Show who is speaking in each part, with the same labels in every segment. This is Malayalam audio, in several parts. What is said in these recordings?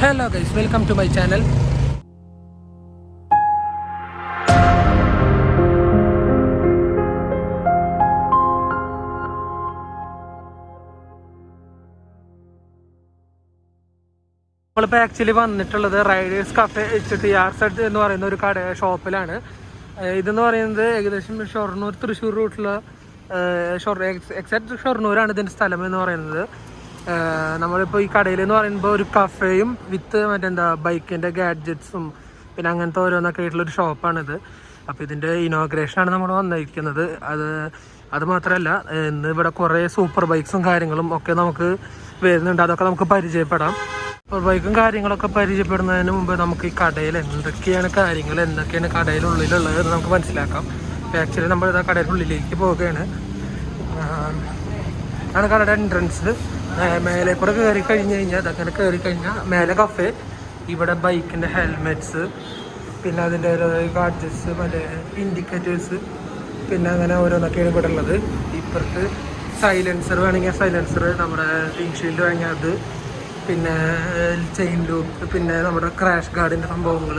Speaker 1: Hello guys, welcome to my channel. നമ്മളിപ്പോൾ ആക്ച്വലി വന്നിട്ടുള്ളത് റൈഡേഴ്സ് കഫേ Htrz എന്ന് പറയുന്ന ഒരു ഷോപ്പിലാണ്. ഇതെന്ന് പറയുന്നത് ഏകദേശം ഷൊർണൂർ തൃശ്ശൂർ റൂട്ടിലുള്ള എക്സാക്ട് ഷൊർണൂരാണ് ഇതിൻ്റെ സ്ഥലം എന്ന് പറയുന്നത്. നമ്മളിപ്പോൾ ഈ കടയിൽ എന്ന് പറയുമ്പോൾ ഒരു കഫേയും വിത്ത് മറ്റെന്താ ബൈക്കിൻ്റെ ഗാഡ്ജറ്റ്സും പിന്നെ അങ്ങനത്തെ ഓരോന്നൊക്കെ ആയിട്ടുള്ളൊരു ഷോപ്പാണിത്. അപ്പോൾ ഇതിൻ്റെ ഇനോഗ്രേഷനാണ് നമ്മൾ വന്നിരിക്കുന്നത്. അത് മാത്രമല്ല, ഇന്ന് ഇവിടെ കുറേ സൂപ്പർ ബൈക്സും കാര്യങ്ങളും ഒക്കെ നമുക്ക് വരുന്നുണ്ട്. അതൊക്കെ നമുക്ക് പരിചയപ്പെടാം. സൂപ്പർ ബൈക്കും കാര്യങ്ങളൊക്കെ പരിചയപ്പെടുന്നതിന് മുമ്പ് നമുക്ക് ഈ കടയിൽ എന്തൊക്കെയാണ് കാര്യങ്ങൾ, എന്തൊക്കെയാണ് കടയിലുള്ളിലുള്ളത് എന്ന് നമുക്ക് മനസ്സിലാക്കാം. അപ്പോൾ ആക്ച്വലി നമ്മൾ ഇതാ കടയുടെ ഉള്ളിലേക്ക് പോവുകയാണ്. ആണ് കടയുടെ എൻട്രൻസ്. മേലെ കൂടെ കയറി കഴിഞ്ഞ് കഴിഞ്ഞാൽ അതങ്ങനെ കയറി കഴിഞ്ഞാൽ മേലെ കഫേ, ഇവിടെ ബൈക്കിൻ്റെ ഹെൽമെറ്റ്സ്, പിന്നെ അതിൻ്റെ ഓരോ ഗാഡ്ജറ്റ്സ്, മറ്റേ ഇൻഡിക്കേറ്റേഴ്സ്, പിന്നെ അങ്ങനെ ഓരോന്നൊക്കെയാണ് ഇവിടെ ഉള്ളത്. ഇപ്പുറത്ത് സൈലൻസർ വേണമെങ്കിൽ സൈലൻസർ, നമ്മുടെ വിൻഷീൽഡ് വേണമെങ്കിൽ അത്, പിന്നെ ചെയിൻ ലൂപ്പ്, പിന്നെ നമ്മുടെ ക്രാഷ് ഗാർഡിൻ്റെ സംഭവങ്ങൾ,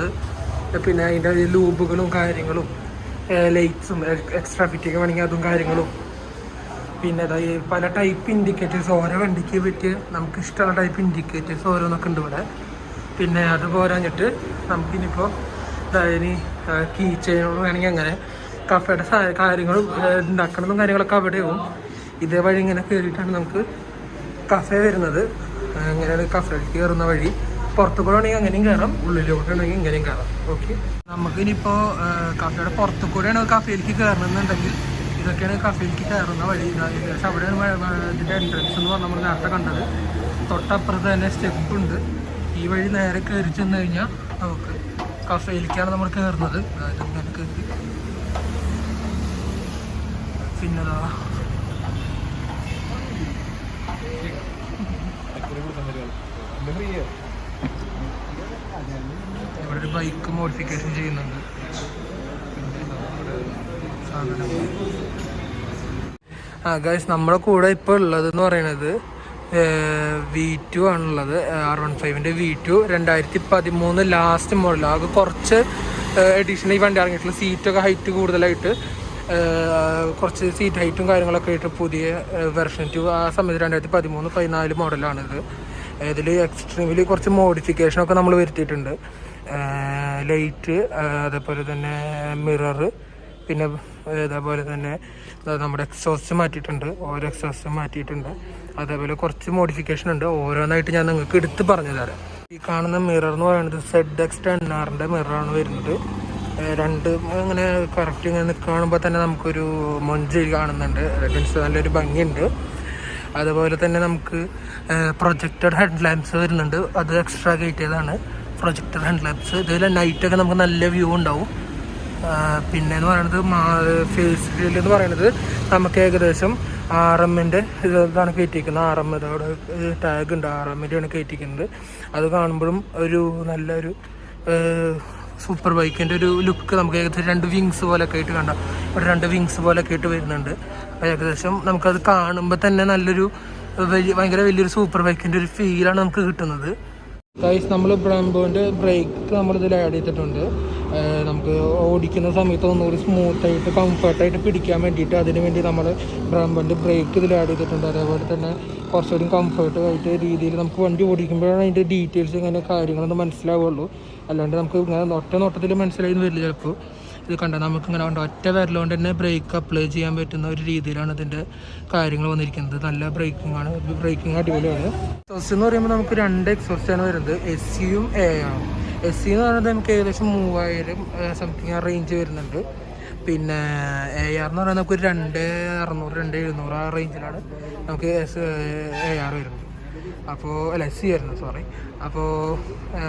Speaker 1: പിന്നെ അതിൻ്റെ ലൂബുകളും കാര്യങ്ങളും, ലൈറ്റ്സും എക്സ്ട്രാ ഫിറ്റിങ് വേണമെങ്കിൽ അതും കാര്യങ്ങളും, പിന്നെ പല ടൈപ്പ് ഇൻഡിക്കേറ്റേഴ്സ്, ഓരോ വണ്ടിക്ക് പറ്റിയ നമുക്ക് ഇഷ്ടമുള്ള ടൈപ്പ് ഇൻഡിക്കേറ്റേഴ്സ് ഓരോന്നൊക്കെ ഉണ്ട് ഇവിടെ. പിന്നെ അത് പോരാഞ്ഞിട്ട് നമുക്കിനിപ്പോൾ ഇനി കീ ചെയിനുകൾ വേണമെങ്കിൽ അങ്ങനെ കഫേയുടെ കാര്യങ്ങളും ഉണ്ടാക്കണതും കാര്യങ്ങളൊക്കെ അവിടെയും. ഇതേ വഴി ഇങ്ങനെ കയറിയിട്ടാണ് നമുക്ക് കഫേ വരുന്നത്. അങ്ങനെയാണ് കഫേക്ക് കയറുന്ന വഴി. പുറത്തു കൂടെ വേണമെങ്കിൽ അങ്ങനെയും കയറാം, ഉള്ളിലോട്ട് വേണമെങ്കിൽ ഇങ്ങനെയും കയറാം. ഓക്കെ, നമുക്കിനിപ്പോൾ കഫേയുടെ പുറത്തു കൂടെയാണ് കഫേയിലേക്ക് കയറണമെന്നുണ്ടെങ്കിൽ ഇതൊക്കെയാണ് കഫേയിലേക്ക് കയറുന്ന വഴി. ഏകദേശം അവിടെയാണ് ഇതിൻ്റെ എൻട്രൻസ് എന്ന് പറഞ്ഞാൽ നമ്മൾ നേരത്തെ കണ്ടത്. തൊട്ടപ്പുറത്ത് തന്നെ സ്റ്റെപ്പ് ഉണ്ട്. ഈ വഴി നേരെ കയറി ചെന്ന് കഴിഞ്ഞാൽ നമുക്ക് കഫേയിലേക്കാണ് നമ്മൾ കയറുന്നത്. അതായത് ഇങ്ങനെ കയറി പിന്നെതാ ഇവിടെ ഒരു ബൈക്ക് മോഡിഫിക്കേഷൻ ചെയ്യുന്നുണ്ട്. ഗൈസ്, നമ്മുടെ കൂടെ ഇപ്പോൾ ഉള്ളതെന്ന് പറയുന്നത് V2 ആണുള്ളത്. R15ൻ്റെ V2 2013 ലാസ്റ്റ് മോഡൽ. ആകെ കുറച്ച് എഡിഷൻ ഈ വണ്ടി ഇറങ്ങിയിട്ടുള്ള സീറ്റൊക്കെ ഹൈറ്റ് കൂടുതലായിട്ട്, കുറച്ച് സീറ്റ് ഹൈറ്റും കാര്യങ്ങളൊക്കെ ആയിട്ട് പുതിയ വെർഷൻ 2 ആ സമയത്ത് 2013-14 മോഡലാണിത്. ഇതിൽ എക്സ്ട്രീമിൽ കുറച്ച് മോഡിഫിക്കേഷനൊക്കെ നമ്മൾ വരുത്തിയിട്ടുണ്ട്. ലൈറ്റ്, അതേപോലെ തന്നെ മിറർ, പിന്നെ അതേപോലെ തന്നെ നമ്മുടെ എക്സോസ്റ്റ് മാറ്റിയിട്ടുണ്ട്. ഓരോ എക്സോസ്റ്റ് മാറ്റിയിട്ടുണ്ട്. അതേപോലെ കുറച്ച് മോഡിഫിക്കേഷൻ ഉണ്ട്. ഓരോന്നായിട്ട് ഞാൻ നിങ്ങൾക്ക് എടുത്ത് പറഞ്ഞു തരാം. ഈ കാണുന്ന മിറർ എന്ന് പറയുന്നത് ZX10R മിററാണ് വരുന്നത്. രണ്ട് ഇങ്ങനെ കറക്റ്റ് ഇങ്ങനെ കാണുമ്പോൾ തന്നെ നമുക്കൊരു മൊഞ്ച് കാണുന്നുണ്ട്. മീൻസ് നല്ലൊരു ഭംഗിയുണ്ട്. അതുപോലെ തന്നെ നമുക്ക് പ്രൊജക്റ്റഡ് ഹെഡ് ലാമ്പ്സ് വരുന്നുണ്ട്. അത് എക്സ്ട്രാ കയറ്റിയതാണ് പ്രൊജക്റ്റഡ് ഹെഡ് ലാമ്പ്സ്. ഇതിൽ നൈറ്റൊക്കെ നമുക്ക് നല്ല വ്യൂ ഉണ്ടാവും. പിന്നെ എന്ന് പറയുന്നത് ഫേസ് ഗ്രിൽ എന്ന് പറയുന്നത് നമുക്ക് ഏകദേശം RMൻ്റെ ഇതാണ് കയറ്റിയിരിക്കുന്നത്. RM ഇതോടെ ടാഗ് ഉണ്ട്, RMൻ്റെയാണ് കയറ്റിയിരിക്കുന്നത്. അത് കാണുമ്പോഴും ഒരു നല്ലൊരു സൂപ്പർ ബൈക്കിൻ്റെ ഒരു ലുക്ക് നമുക്ക് ഏകദേശം 2 വിങ്സ് പോലൊക്കെ ആയിട്ട് കണ്ടാൽ ഇവിടെ 2 വിങ്സ് പോലൊക്കെ ആയിട്ട് വരുന്നുണ്ട്. അപ്പോൾ ഏകദേശം നമുക്കത് കാണുമ്പോൾ തന്നെ നല്ലൊരു ഭയങ്കര വലിയൊരു സൂപ്പർ ബൈക്കിൻ്റെ ഒരു ഫീലാണ് നമുക്ക് കിട്ടുന്നത്. ഗൈസ്, നമ്മൾ ബ്രാംബോൻ്റെ ബ്രേക്ക് നമ്മളിതിൽ ആഡ് ചെയ്തിട്ടുണ്ട്. നമുക്ക് ഓടിക്കുന്ന സമയത്ത് ഒന്നുകൂടി സ്മൂത്തായിട്ട് കംഫർട്ടായിട്ട് പിടിക്കാൻ വേണ്ടിയിട്ട് അതിന് വേണ്ടി നമ്മൾ ബ്രാംബോൻ്റെ ബ്രേക്ക് ഇതിൽ ആഡ് ചെയ്തിട്ടുണ്ട്. അതേപോലെ തന്നെ കുറച്ചുകൂടി കംഫർട്ട് ആയിട്ട് രീതിയിൽ നമുക്ക് വണ്ടി ഓടിക്കുമ്പോഴാണ് അതിൻ്റെ ഡീറ്റെയിൽസ് ഇങ്ങനെ കാര്യങ്ങളൊന്നും മനസ്സിലാവുള്ളൂ. അല്ലാണ്ട് നമുക്ക് ഇങ്ങനെ ഒറ്റ നോട്ടത്തിൽ മനസ്സിലായി വരില്ല. ചിലപ്പോൾ ഇത് കണ്ടാൽ നമുക്കിങ്ങനെ ഒറ്റ വിരലുകൊണ്ട് തന്നെ ബ്രേക്ക് അപ്ലൈ ചെയ്യാൻ പറ്റുന്ന ഒരു രീതിയിലാണ് ഇതിൻ്റെ കാര്യങ്ങൾ വന്നിരിക്കുന്നത്. നല്ല ബ്രേക്കിംഗ് അടിപൊളിയാണ്. എക്സോസ്റ്റ് എന്ന് പറയുമ്പോൾ നമുക്ക് 2 എക്സോസ്റ്റാണ് വരുന്നത്. SCയും AR. SC എന്ന് പറയുന്നത് നമുക്ക് ഏകദേശം 3000 സംതിങ് ആ റേഞ്ച് വരുന്നുണ്ട്. പിന്നെ AR എന്ന് പറയുന്നത് നമുക്ക് 2600 2700 ആ റേഞ്ചിലാണ് നമുക്ക് AR വരുന്നത്. അപ്പോൾ SC വരുന്നത്, സോറി. അപ്പോൾ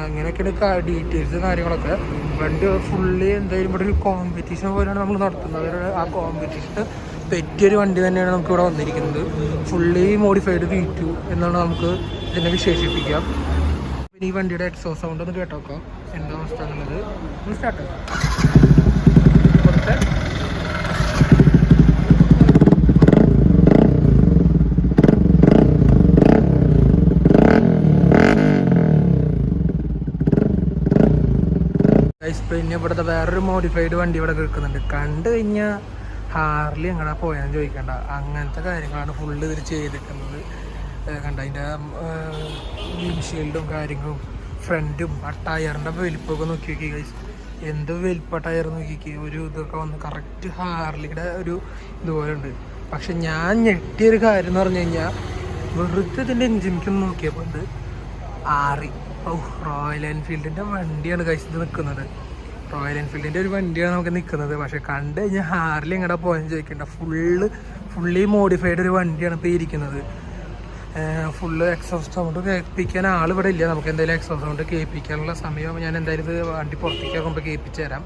Speaker 1: ഇങ്ങനെയൊക്കെയാണ് ഡീറ്റെയിൽസ് കാര്യങ്ങളൊക്കെ. വണ്ടി ഫുള്ളി എന്തായാലും ഇവിടെ ഒരു കോമ്പറ്റീഷൻ പോലെയാണ് നമ്മൾ നടത്തുന്നത്. ആ കോമ്പറ്റീഷന് പറ്റിയൊരു വണ്ടി തന്നെയാണ് നമുക്ക് ഇവിടെ വന്നിരിക്കുന്നത്. ഫുള്ളി മോഡിഫൈഡ് V2 എന്നാണ് നമുക്ക് ഇതിനെ വിശേഷിപ്പിക്കാം. പിന്നെ ഈ വണ്ടിയുടെ എക്സോസ് സൗണ്ട് ഒന്ന് കേട്ടോക്കാം എന്താ അവസ്ഥ എന്നുള്ളത്. സ്റ്റാർട്ട് കൊടുത്ത് പിന്നെ ഇവിടുത്തെ വേറൊരു മോഡിഫൈഡ് വണ്ടി ഇവിടെ കേൾക്കുന്നുണ്ട്. കണ്ടു കഴിഞ്ഞാൽ ഹാർലി എങ്ങനെ പോയാന്ന് ചോദിക്കണ്ട, അങ്ങനത്തെ കാര്യങ്ങളാണ് ഫുള്ള് ഇതിൽ ചെയ്തിരിക്കുന്നത്. കണ്ട അതിൻ്റെ വിൻഷീൽഡും കാര്യങ്ങളും ഫ്രണ്ടും ആ ടയറിൻ്റെ വലിപ്പമൊക്കെ നോക്കി നോക്കി ഗൈസ്, എന്ത് വലിപ്പ ടയർ നോക്കി. ഒരു ഇതൊക്കെ വന്ന് കറക്റ്റ് ഹാർലിയുടെ ഒരു ഇതുപോലെ ഉണ്ട്. പക്ഷെ ഞാൻ ഞെട്ടിയൊരു കാര്യം എന്ന് പറഞ്ഞു കഴിഞ്ഞാൽ വെറുതെ ഇതിൻ്റെ എൻജിനിക്കൊന്ന് നോക്കിയപ്പോൾ ഉണ്ട് റോയൽ എൻഫീൽഡിൻ്റെ വണ്ടിയാണ് ഗൈസ് ഇത് നിൽക്കുന്നത്. റോയൽ എൻഫീൽഡിൻ്റെ ഒരു വണ്ടിയാണ് നമുക്ക് നിൽക്കുന്നത്. പക്ഷെ കണ്ടു കഴിഞ്ഞാൽ ഹാർലി എങ്ങടെ പോയെന്ന് ചോദിക്കേണ്ട, ഫുള്ളി മോഡിഫൈഡ് ഒരു വണ്ടിയാണ് ഇപ്പോൾ ഇരിക്കുന്നത്. ഫുള്ള് എക്സോസ്റ്റ് സൗണ്ട് കേൾപ്പിക്കാൻ ആളിവിടെ ഇല്ല. നമുക്ക് എന്തായാലും എക്സോസ്റ്റ് സൗണ്ട് കേൾപ്പിക്കാനുള്ള സമയം ഞാൻ എന്തായാലും ഇത് വണ്ടി പുറത്തേക്ക് ആകുമ്പോൾ കേൾപ്പിച്ച് തരാം.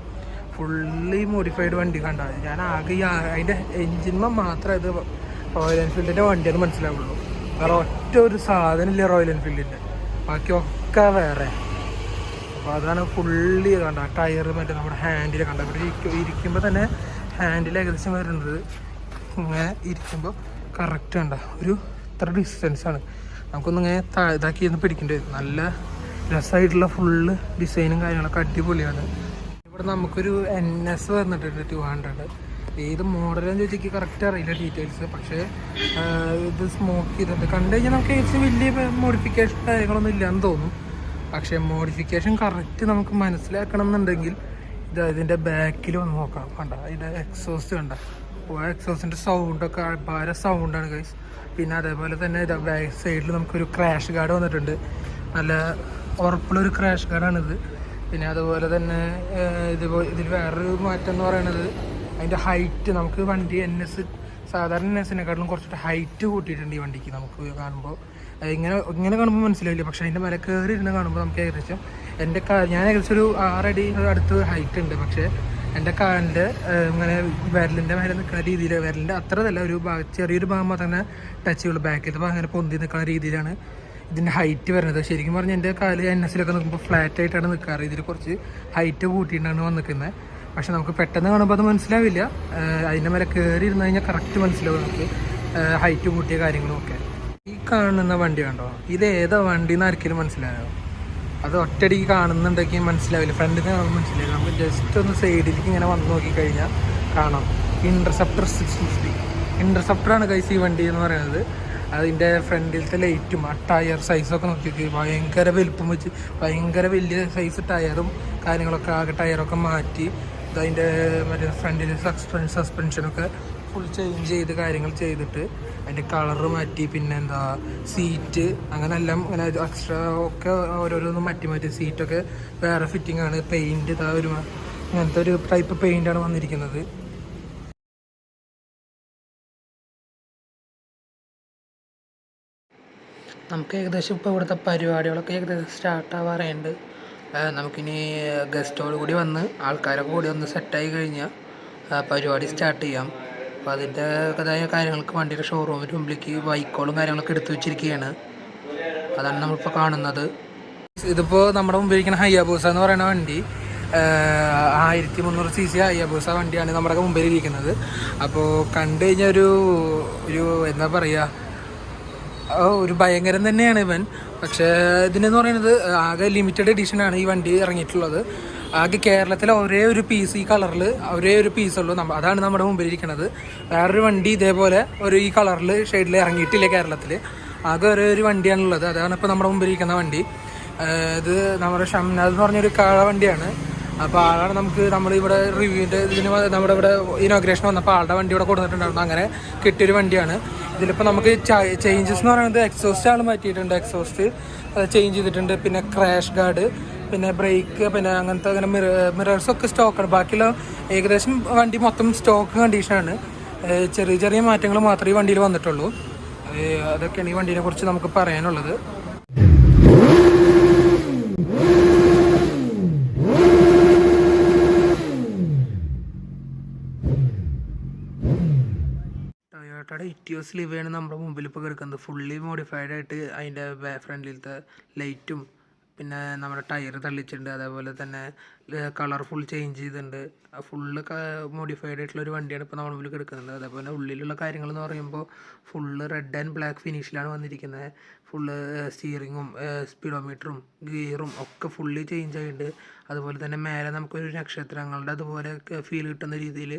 Speaker 1: ഫുള്ളി മോഡിഫൈഡ് വണ്ടി കണ്ട, ഞാൻ ആകെ അതിൻ്റെ എൻജിന്മ മാത്രമേ ഇത് റോയൽ എൻഫീൽഡിൻ്റെ വണ്ടിയെന്ന് മനസ്സിലാവുള്ളൂ. വേറെ ഒറ്റ ഒരു സാധനമില്ല റോയൽ എൻഫീൽഡിൻ്റെ, ബാക്കിയൊക്കെ വേറെ. അപ്പോൾ അതാണ് ഫുള്ളി കണ്ട ടയർ മറ്റേ നമ്മുടെ ഹാൻഡിൽ കണ്ട, ഇവിടെ ഇരിക്കുമ്പോൾ തന്നെ ഹാൻഡിൽ ഏകദേശം വരുന്നത് ഇങ്ങനെ ഇരിക്കുമ്പോൾ കറക്റ്റ് കണ്ട ഒരു ഇത്ര ഡിസ്റ്റൻസാണ്. നമുക്കൊന്നിങ്ങനെ ഇതാക്കി ഒന്ന് പിടിക്കേണ്ടി വരും. നല്ല രസമായിട്ടുള്ള ഫുള്ള് ഡിസൈനും കാര്യങ്ങളൊക്കെ അടിപൊളിയാണ്. ഇവിടെ നമുക്കൊരു NS വന്നിട്ടുണ്ട് 200. ഏത് മോഡലെന്ന് ചോദിച്ചാൽ കറക്റ്റ് അറിയില്ല ഡീറ്റെയിൽസ്. പക്ഷേ ഇത് സ്മോക്ക് ചെയ്തിട്ടുണ്ട്. കണ്ടു കഴിഞ്ഞാൽ നമുക്ക് ഏകദേശം വലിയ മോഡിഫിക്കേഷൻ കാര്യങ്ങളൊന്നും ഇല്ലയെന്ന് തോന്നും. പക്ഷേ മോഡിഫിക്കേഷൻ കറക്റ്റ് നമുക്ക് മനസ്സിലാക്കണം എന്നുണ്ടെങ്കിൽ ഇതിൻ്റെ ബാക്കിൽ വന്ന് നോക്കാം. കണ്ട ഇതിൻ്റെ എക്സോസ്റ്റ് കണ്ട, ആ എക്സോസ്റ്റിൻ്റെ സൗണ്ടൊക്കെ വളരെ സൗണ്ടാണ് ഗൈസ്. പിന്നെ അതേപോലെ തന്നെ ബാക്ക് സൈഡിൽ നമുക്കൊരു ക്രാഷ് ഗാർഡ് വന്നിട്ടുണ്ട്. നല്ല ഉറപ്പുള്ളൊരു ക്രാഷ് ഗാർഡാണിത്. പിന്നെ അതുപോലെ തന്നെ ഇതിൽ വേറൊരു മാറ്റം എന്ന് പറയുന്നത് അതിൻ്റെ ഹൈറ്റ്. നമുക്ക് വണ്ടി സാധാരണ NSനെക്കാട്ടിലും കുറച്ചിട്ട് ഹൈറ്റ് കൂട്ടിയിട്ടുണ്ട് ഈ വണ്ടിക്ക്. നമുക്ക് കാണുമ്പോൾ ഇങ്ങനെ കാണുമ്പോൾ മനസ്സിലാവില്ല, പക്ഷേ അതിൻ്റെ മേലെ കയറി ഇരുന്ന് കാണുമ്പോൾ നമുക്ക് ഏകദേശം ഞാൻ ഏകദേശം ഒരു 6 അടി അടുത്ത് ഹൈറ്റ് ഉണ്ട്. പക്ഷേ എൻ്റെ കാലിൻ്റെ ഇങ്ങനെ വിരലിൻ്റെ മേലെ നിൽക്കുന്ന രീതിയിൽ, വിരലിൻ്റെ അത്രതല്ല, ഒരു ചെറിയൊരു ഭാഗം മാത്രമേ ടച്ച് ചെയ്യുള്ളൂ. ബാക്കിലത്തെ ഭാഗം അങ്ങനെ പൊന്തി നിൽക്കുന്ന രീതിയിലാണ് ഇതിൻ്റെ ഹൈറ്റ് വരുന്നത്. ശരിക്കും പറഞ്ഞാൽ എൻ്റെ കാല് NSലൊക്കെ നിൽക്കുമ്പോൾ ഫ്ലാറ്റ് ആയിട്ടാണ് നിൽക്കാറ്. ഇതിൽ കുറച്ച് ഹൈറ്റ് കൂട്ടിയിട്ടാണ് വന്നിരിക്കുന്നത്. പക്ഷെ നമുക്ക് പെട്ടെന്ന് കാണുമ്പോൾ അത് മനസ്സിലാവില്ല. അതിൻ്റെ മേലെ കയറി ഇരുന്ന് കഴിഞ്ഞാൽ കറക്റ്റ് മനസ്സിലാവും നമുക്ക് ഹൈറ്റ് കൂട്ടിയ കാര്യങ്ങളുമൊക്കെ. ഈ കാണുന്ന വണ്ടി കണ്ടോ, ഇത് ഏതാ വണ്ടി എന്ന് ആർക്കെങ്കിലും മനസ്സിലായോ? അത് ഒറ്റയടിക്ക് കാണുന്നുണ്ടെങ്കിൽ മനസ്സിലാവില്ല, ഫ്രണ്ടിൽ നിന്ന് കാണുമ്പോൾ മനസ്സിലാവില്ല. നമുക്ക് ജസ്റ്റ് ഒന്ന് സൈഡിലേക്ക് ഇങ്ങനെ വന്ന് നോക്കിക്കഴിഞ്ഞാൽ കാണാം. ഇൻ്റർസെപ്റ്റർ 650 ഇൻ്റർസെപ്റ്ററാണ് ഗൈസ് ഈ വണ്ടി എന്ന് പറയുന്നത്. അതിൻ്റെ ഫ്രണ്ടിലത്തെ ലൈറ്റും ആ ടയർ സൈസൊക്കെ നോക്കി ഭയങ്കര വലുപ്പം വെച്ച് ഭയങ്കര വലിയ സൈസ് ടയറും കാര്യങ്ങളൊക്കെ ആകെ ടയറൊക്കെ മാറ്റി അതിൻ്റെ മറ്റേ ഫ്രണ്ടിൽ സസ്പെൻഷനൊക്കെ ഫുൾ ചേഞ്ച് ചെയ്ത് കാര്യങ്ങൾ ചെയ്തിട്ട് അതിൻ്റെ കളറ് മാറ്റി, പിന്നെ എന്താ സീറ്റ് അങ്ങനെ എല്ലാം ഇങ്ങനെ എക്സ്ട്രാ ഒക്കെ ഓരോരോന്നും മാറ്റി സീറ്റൊക്കെ വേറെ ഫിറ്റിംഗ് ആണ്. പെയിൻറ്റ് ഇങ്ങനത്തെ ഒരു ടൈപ്പ് പെയിൻ്റാണ് വന്നിരിക്കുന്നത്. നമുക്ക് ഏകദേശം ഇപ്പോൾ ഇവിടുത്തെ പരിപാടികളൊക്കെ ഏകദേശം സ്റ്റാർട്ടാവാറുണ്ട്. നമുക്കിനി ഗസ്റ്റോട് കൂടി വന്ന് ആൾക്കാരൊക്കെ കൂടി ഒന്ന് സെറ്റായി കഴിഞ്ഞാൽ പരിപാടി സ്റ്റാർട്ട് ചെയ്യാം. അപ്പോൾ അതിൻ്റെതായ കാര്യങ്ങൾക്ക് വണ്ടിയുടെ ഷോറൂമിന് മുമ്പിലേക്ക് ബൈക്കുകളും കാര്യങ്ങളൊക്കെ എടുത്തു വെച്ചിരിക്കുകയാണ്. അതാണ് നമ്മളിപ്പോൾ കാണുന്നത്. ഇതിപ്പോൾ നമ്മുടെ മുമ്പിലിരിക്കുന്ന ഹയാബൂസ എന്ന് പറയുന്ന വണ്ടി 1300 cc ഹയാബൂസ വണ്ടിയാണ് നമ്മുടെ മുമ്പിൽ ഇരിക്കുന്നത്. അപ്പോൾ കണ്ടു കഴിഞ്ഞാൽ ഒരു എന്താ പറയുക, ഒരു ഭയങ്കരം തന്നെയാണ് ഇവൻ. പക്ഷേ ഇതിനെന്ന് പറയുന്നത് ആകെ ലിമിറ്റഡ് എഡിഷനാണ് ഈ വണ്ടി ഇറങ്ങിയിട്ടുള്ളത്. ആകെ കേരളത്തിലെ ഒരേ ഒരു പീസ് ഈ കളറിൽ ഒരേ ഒരു പീസുള്ളൂ. അതാണ് നമ്മുടെ മുമ്പിൽ ഇരിക്കുന്നത്. വേറൊരു വണ്ടി ഇതേപോലെ ഈ കളറിൽ ഷെയ്ഡിൽ ഇറങ്ങിയിട്ടില്ല കേരളത്തിൽ. ആകെ ഒരു വണ്ടിയാണുള്ളത്. അതാണ് ഇപ്പോൾ നമ്മുടെ മുമ്പിൽ ഇരിക്കുന്ന വണ്ടി. ഇത് നമ്മുടെ ഷംനാദ് എന്ന് പറഞ്ഞൊരു കാള വണ്ടിയാണ്. അപ്പോൾ ആളാണ് നമ്മളിവിടെ റിവ്യൂവിൻ്റെ നമ്മുടെ ഇവിടെ ഇനോഗ്രേഷൻ വന്നപ്പോൾ ആളുടെ വണ്ടി ഇവിടെ കൊടുത്തിട്ടുണ്ടായിരുന്നു. അങ്ങനെ കിട്ടിയൊരു വണ്ടിയാണ്. ഇതിലിപ്പോൾ നമുക്ക് ചേഞ്ചസ് എന്ന് പറയുന്നത് എക്സോസ്റ്റ് ആൾ മാറ്റിയിട്ടുണ്ട്, എക്സോസ്റ്റ് ചേഞ്ച് ചെയ്തിട്ടുണ്ട്. പിന്നെ ക്രാഷ് ഗാർഡ്, പിന്നെ ബ്രേക്ക്, പിന്നെ അങ്ങനത്തെ അങ്ങനെ മിറേഴ്സൊക്കെ സ്റ്റോക്കാണ്. ബാക്കിയുള്ള ഏകദേശം വണ്ടി മൊത്തം സ്റ്റോക്ക് കണ്ടീഷനാണ്. ചെറിയ ചെറിയ മാറ്റങ്ങൾ മാത്രമേ ഈ വണ്ടിയിൽ വന്നിട്ടുള്ളൂ. അതൊക്കെയാണ് ഈ വണ്ടീനെ കുറിച്ച് നമുക്ക് പറയാനുള്ളത്. ടൊയോട്ടയുടെ ഇറ്റിയോസ് ലിവയാണ് നമ്മുടെ മുമ്പിൽ ഇപ്പോൾ കിടക്കുന്നത്. ഫുള്ളി മോഡിഫൈഡ് ആയിട്ട് അതിൻ്റെ ഫ്രണ്ടിലത്തെ ലൈറ്റും പിന്നെ നമ്മുടെ ടയർ തള്ളിച്ചിട്ടുണ്ട്, അതേപോലെ തന്നെ കളർ ഫുൾ ചേഞ്ച് ചെയ്തിട്ടുണ്ട്. ഫുള്ള് മോഡിഫൈഡ് ആയിട്ടുള്ള ഒരു വണ്ടിയാണ് ഇപ്പോൾ നമ്മുടെ മുമ്പിൽ കിടക്കുന്നത്. അതേപോലെ ഉള്ളിലുള്ള കാര്യങ്ങൾ എന്ന് പറയുമ്പോൾ ഫുള്ള് റെഡ് ആൻഡ് ബ്ലാക്ക് ഫിനിഷിലാണ് വന്നിരിക്കുന്നത്. ഫുള്ള് സ്റ്റിയറിങ്ങും സ്പീഡോമീറ്ററും ഗിയറും ഒക്കെ ഫുള്ളി ചേഞ്ച് ആയിട്ടുണ്ട്. അതുപോലെ തന്നെ മേലെ നമുക്കൊരു നക്ഷത്രങ്ങളുടെ അതുപോലെ ഫീൽ കിട്ടുന്ന രീതിയിൽ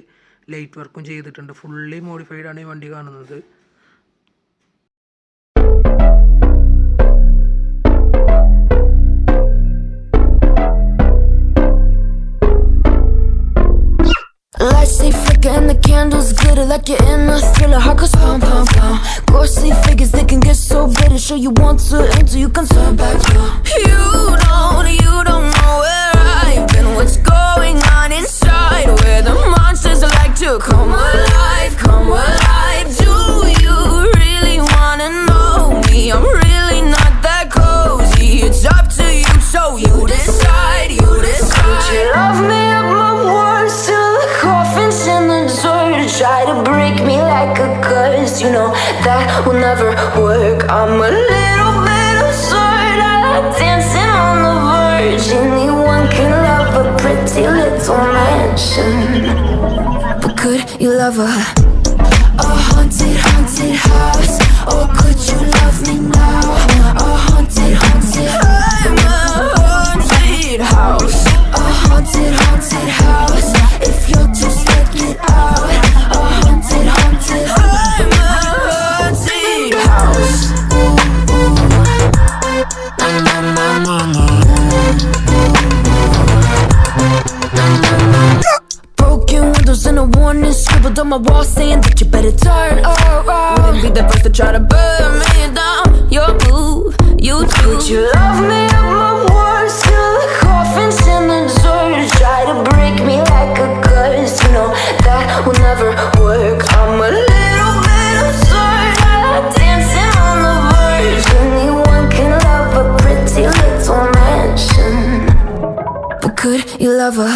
Speaker 1: ലൈറ്റ് വർക്കും ചെയ്തിട്ടുണ്ട്. ഫുള്ളി മോഡിഫൈഡ് ആണ് ഈ വണ്ടി കാണുന്നത്.
Speaker 2: Lights they flicker and the candles glitter like you're in a thriller. Heart goes pound, pound, pound. Ghostly figures they can get so bitter. Sure you want to enter, you can turn back now. You don't know where I've been. What's going on inside? Where the monsters like to come alive, come alive. Do you really wanna know me? I'm really not that cozy. It's up to you, so you decide, you decide. Would you love me up my words till the coffin's in the dirt? Try to break me like a curse, you know that will never work. I'm a little bit absurd, I like dancing on the verge. Anyone can love a pretty little mansion, but could you love a haunted, haunted house? Or could you love me now? A haunted, haunted, I'm a haunted house. A haunted, haunted house. If you're just let it out. A haunted, haunted, I'm a haunted house. Na na na na na. Broken windows and a warning scribbled on my wall saying that you better turn around. Wouldn't be the first to try to burn me down. Your move, you do. Would you love me up my words till the coffin's in the dirt? Try to break me like a curse, you know that will never work. I'm a little bit absurd, I like dancing on the verge. Anyone can love a pretty little mansion, but could you love a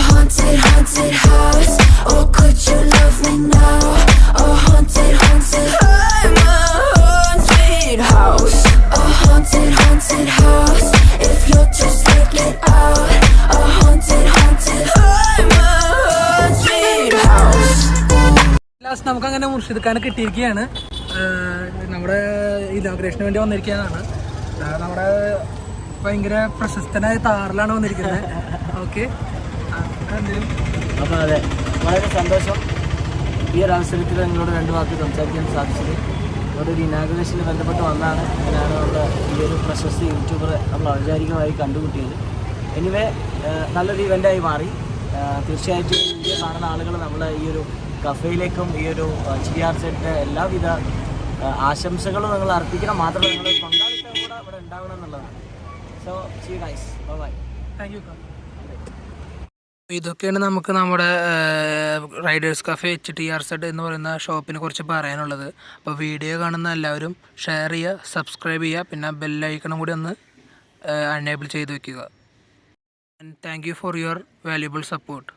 Speaker 2: haunted, haunted house? Or could you love me now? A haunted, haunted, I'm a haunted house. A haunted, haunted house. If you're just let it out. A haunted, haunted, I'm a haunted house.
Speaker 1: Last നമുക്കങ്ങനെ മുർഷിദ് ഖാനെ കിട്ടിയിരിക്കുകയാണ്. നമ്മുടെ ഇനോഗ്രേഷന് വേണ്ടി വന്നിരിക്കുകയാണ്. നമ്മുടെ ഭയങ്കര പ്രശസ്തനായ താറിലാണ് വന്നിരിക്കുന്നത്. ഓക്കെ,
Speaker 3: അപ്പോൾ അതെ, വളരെ സന്തോഷം ഈ ഒരു അവസരത്തിൽ നിങ്ങളോട് രണ്ട് വാക്ക് സംസാരിക്കാൻ സാധിച്ചത്. നമ്മുടെ ഒരു ഇനാഗുറേഷന് ബന്ധപ്പെട്ട് വന്നാണ് അങ്ങനെയാണ് നമ്മുടെ ഈ ഒരു പ്രശസ്ത യൂട്യൂബർ നമ്മൾ ഔപചാരികമായി കണ്ടുമുട്ടിയത്. എനിവേ നല്ലൊരു ഇവൻ്റായി മാറി. തീർച്ചയായിട്ടും ഇന്ത്യ കാണുന്ന ആളുകൾ നമ്മൾ ഈ ഒരു കഫേയിലേക്കും ഈ ഒരു HTRZ എല്ലാവിധ ആശംസകളും നിങ്ങൾ അർപ്പിക്കണം. മാത്രമല്ല നിങ്ങളുടെ പങ്കാളിത്തം കൂടെ ഇവിടെ ഉണ്ടാവണം എന്നുള്ളതാണ്. So see you guys, bye.
Speaker 1: Thank you. ഇതൊക്കെയാണ് നമുക്ക് നമ്മുടെ റൈഡേഴ്സ് കഫേ HTRZ എന്ന് പറയുന്ന ഷോപ്പിനെ കുറിച്ച് പറയാനുള്ളത്. അപ്പോൾ വീഡിയോ കാണുന്ന എല്ലാവരും ഷെയർ ചെയ്യുക, സബ്സ്ക്രൈബ് ചെയ്യുക, പിന്നെ ബെല്ലൈക്കണം കൂടി ഒന്ന് എനേബിൾ ചെയ്ത് വെക്കുക. Thank you for your valuable support.